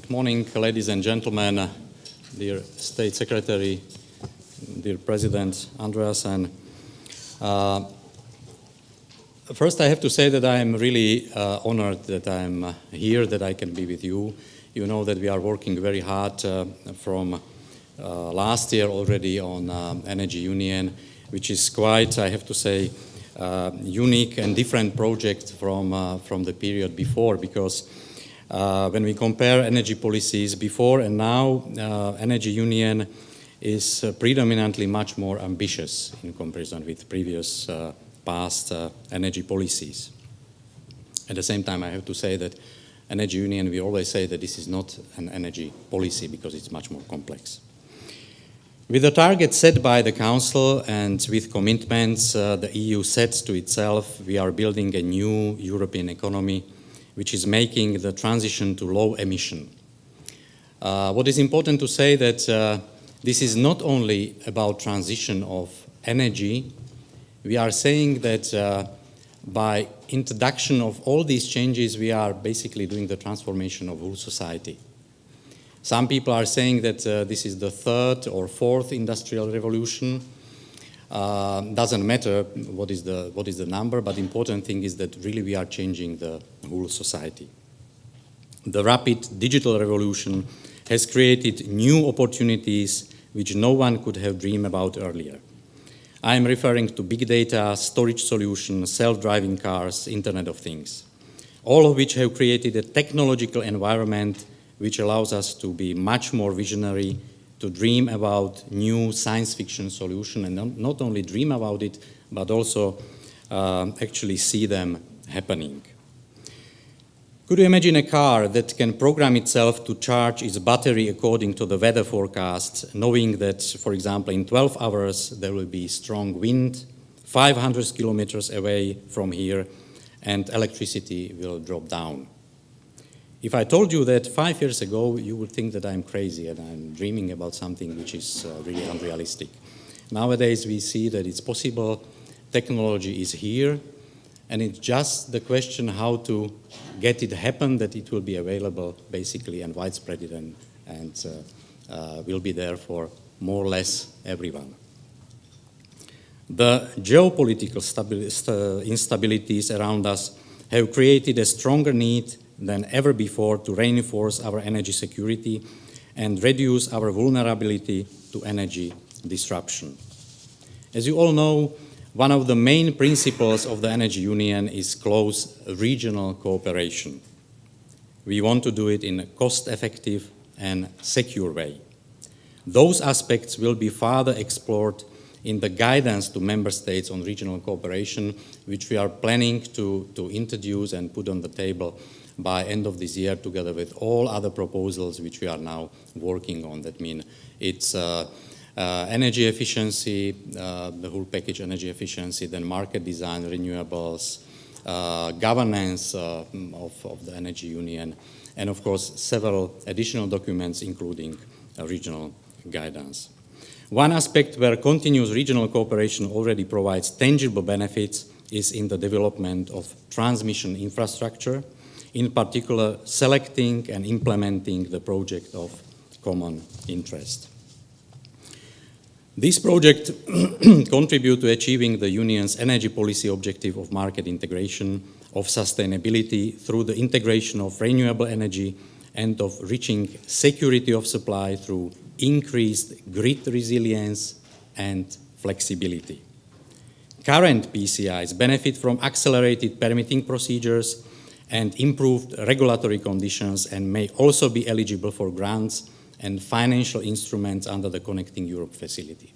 Good morning, ladies and gentlemen, dear State Secretary, dear President Andreas. And first I have to say that I am really honored that I'm here, that I can be with you. You know that we are working very hard from last year already on Energy Union, which is quite, I have to say, unique and different project from the period before, because when we compare energy policies before and now, Energy Union is predominantly much more ambitious in comparison with previous past energy policies. At the same time, I have to say that Energy Union, we always say that this is not an energy policy because it's much more complex. With the target set by the Council and with commitments the EU sets to itself, we are building a new European economy which is making the transition to low emission. What is important to say that this is not only about transition of energy. We are saying that by introduction of all these changes, we are basically doing the transformation of whole society. Some people are saying that this is the third or fourth industrial revolution. Doesn't matter what is the number, but the important thing is that really we are changing the whole society. The rapid digital revolution has created new opportunities which no one could have dreamed about earlier. I am referring to big data, storage solutions, self-driving cars, Internet of Things, all of which have created a technological environment which allows us to be much more visionary, to dream about new science fiction solutions, and not only dream about it, but also actually see them happening. Could you imagine a car that can program itself to charge its battery according to the weather forecast, knowing that, for example, in 12 hours there will be strong wind, 500 kilometers away from here, and electricity will drop down? If I told you that 5 years ago, you would think that I'm crazy and I'm dreaming about something which is really unrealistic. Nowadays, we see that it's possible, technology is here, and it's just the question how to get it happen, that it will be available basically and widespread and will be there for more or less everyone. The geopolitical instabilities around us have created a stronger need than ever before to reinforce our energy security and reduce our vulnerability to energy disruption. As you all know, one of the main principles of the Energy Union is close regional cooperation. We want to do it in a cost-effective and secure way. Those aspects will be further explored in the guidance to member states on regional cooperation, which we are planning to introduce and put on the table by end of this year, together with all other proposals which we are now working on. That means it's energy efficiency, the whole package energy efficiency, then market design, renewables, governance of the Energy Union, and of course several additional documents including regional guidance. One aspect where continuous regional cooperation already provides tangible benefits is in the development of transmission infrastructure, in particular selecting and implementing the project of common interest. This project contributes to achieving the Union's energy policy objective of market integration, of sustainability through the integration of renewable energy, and of reaching security of supply through increased grid resilience and flexibility. Current PCIs benefit from accelerated permitting procedures and improved regulatory conditions, and may also be eligible for grants and financial instruments under the Connecting Europe facility.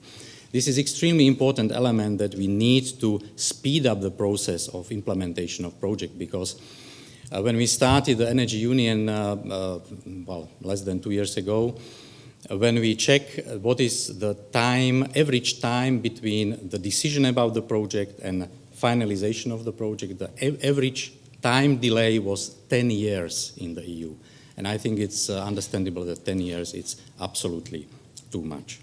This is extremely important element that we need to speed up the process of implementation of project, because when we started the Energy Union, less than 2 years ago, when we check what is the average time between the decision about the project and finalization of the project, the average time delay was 10 years in the EU. And I think it's understandable that 10 years is absolutely too much.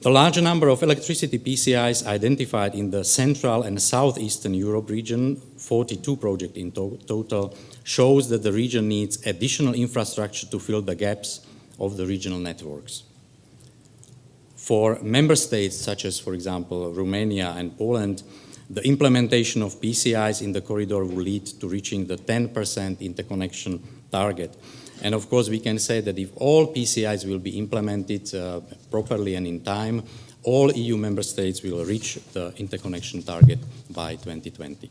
The larger number of electricity PCIs identified in the Central and Southeastern Europe region, 42 projects in total, shows that the region needs additional infrastructure to fill the gaps of the regional networks. For member states such as, for example, Romania and Poland, the implementation of PCIs in the corridor will lead to reaching the 10% interconnection target. And of course, we can say that if all PCIs will be implemented properly and in time, all EU member states will reach the interconnection target by 2020.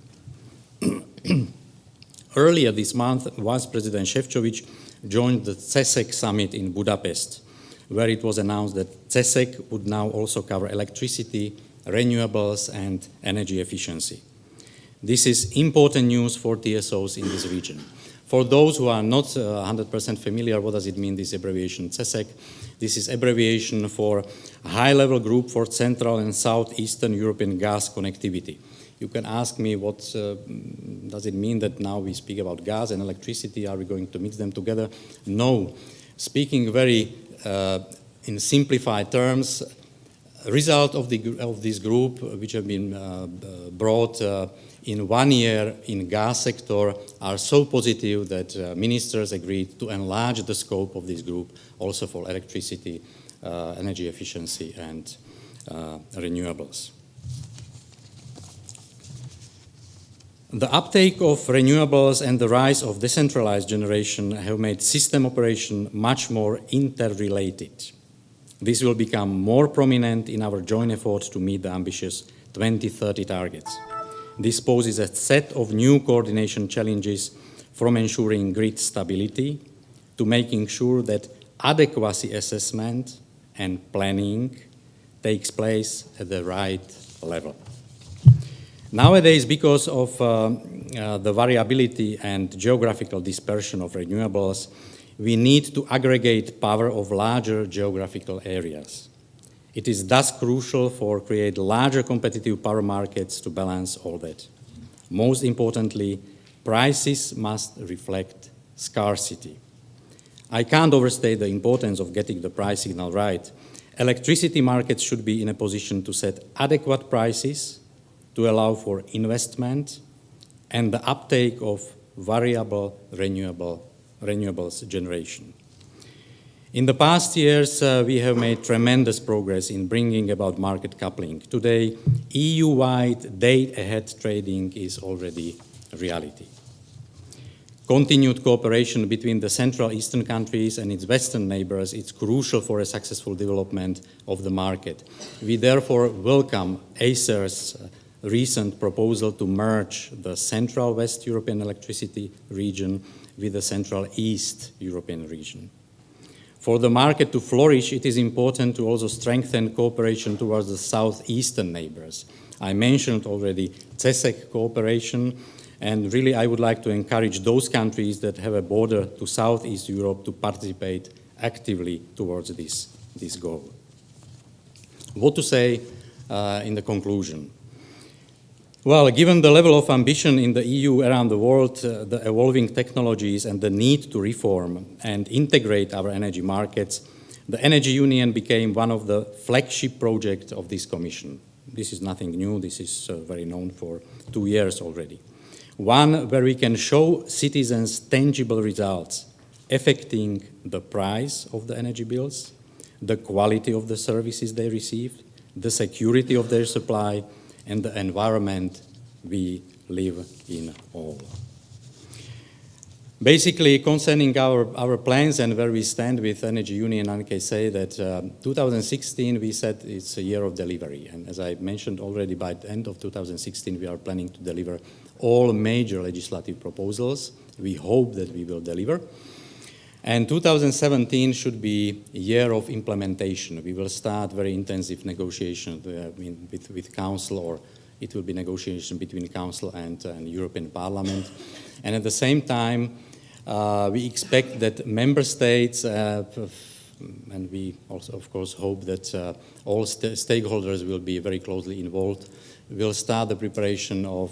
Earlier this month, Vice President Šefčovič joined the CESEC summit in Budapest, where it was announced that CESEC would now also cover electricity, renewables, and energy efficiency. This is important news for TSOs in this region. For those who are not 100% familiar, what does it mean, this abbreviation CESEC? This is abbreviation for High-Level Group for Central and Southeastern European Gas Connectivity. You can ask me, what does it mean that now we speak about gas and electricity? Are we going to mix them together? No. Speaking very in simplified terms, result of this group, which have been brought in 1 year in gas sector, are so positive that ministers agreed to enlarge the scope of this group also for electricity, energy efficiency, and renewables. The uptake of renewables and the rise of decentralized generation have made system operation much more interrelated. This will become more prominent in our joint effort to meet the ambitious 2030 targets. This poses a set of new coordination challenges, from ensuring grid stability to making sure that adequacy assessment and planning takes place at the right level. Nowadays, because of the variability and geographical dispersion of renewables, we need to aggregate power of larger geographical areas. It is thus crucial for create larger competitive power markets to balance all that. Most importantly, prices must reflect scarcity. I can't overstate the importance of getting the price signal right. Electricity markets should be in a position to set adequate prices to allow for investment and the uptake of variable renewables generation. In the past years, we have made tremendous progress in bringing about market coupling. Today, EU-wide day-ahead trading is already a reality. Continued cooperation between the Central Eastern countries and its Western neighbors is crucial for a successful development of the market. We therefore welcome Acer's recent proposal to merge the Central West European electricity region with the Central East European region. For the market to flourish, it is important to also strengthen cooperation towards the southeastern neighbors. I mentioned already CESEC cooperation, and really I would like to encourage those countries that have a border to Southeast Europe to participate actively towards this goal. What to say in the conclusion? Well, given the level of ambition in the EU around the world, the evolving technologies and the need to reform and integrate our energy markets, the Energy Union became one of the flagship projects of this Commission. This is nothing new, this is very known for 2 years already. One where we can show citizens tangible results affecting the price of the energy bills, the quality of the services they receive, the security of their supply, and the environment we live in all. Basically, concerning our plans and where we stand with Energy Union, I can say that 2016 we said it's a year of delivery. And as I mentioned already, by the end of 2016 we are planning to deliver all major legislative proposals. We hope that we will deliver. And 2017 should be a year of implementation. We will start very intensive negotiations with Council, or it will be negotiation between Council and European Parliament. And at the same time, we expect that Member States, and we also of course hope that all stakeholders will be very closely involved, will start the preparation of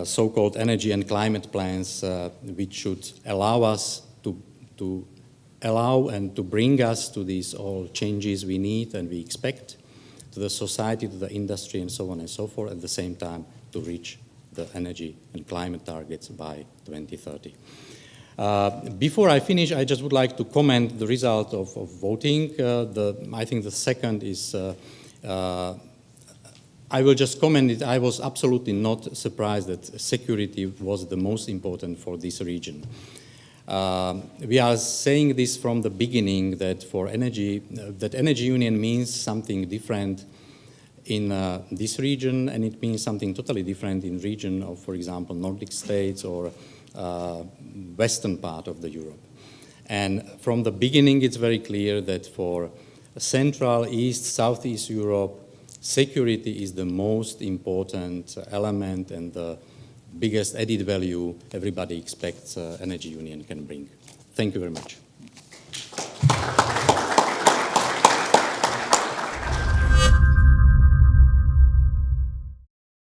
so-called energy and climate plans, which should allow us to allow and to bring us to these all changes we need and we expect, to the society, to the industry, and so on and so forth, at the same time to reach the energy and climate targets by 2030. Before I finish, I just would like to comment the result of voting. I think the second is, I will just comment it. I was absolutely not surprised that security was the most important for this region. We are saying this from the beginning that for energy, that energy union means something different in this region, and it means something totally different in region of, for example, Nordic states or western part of the Europe. And from the beginning, it's very clear that for Central, East, Southeast Europe, security is the most important element and the biggest added value everybody expects energy union can bring. Thank you very much.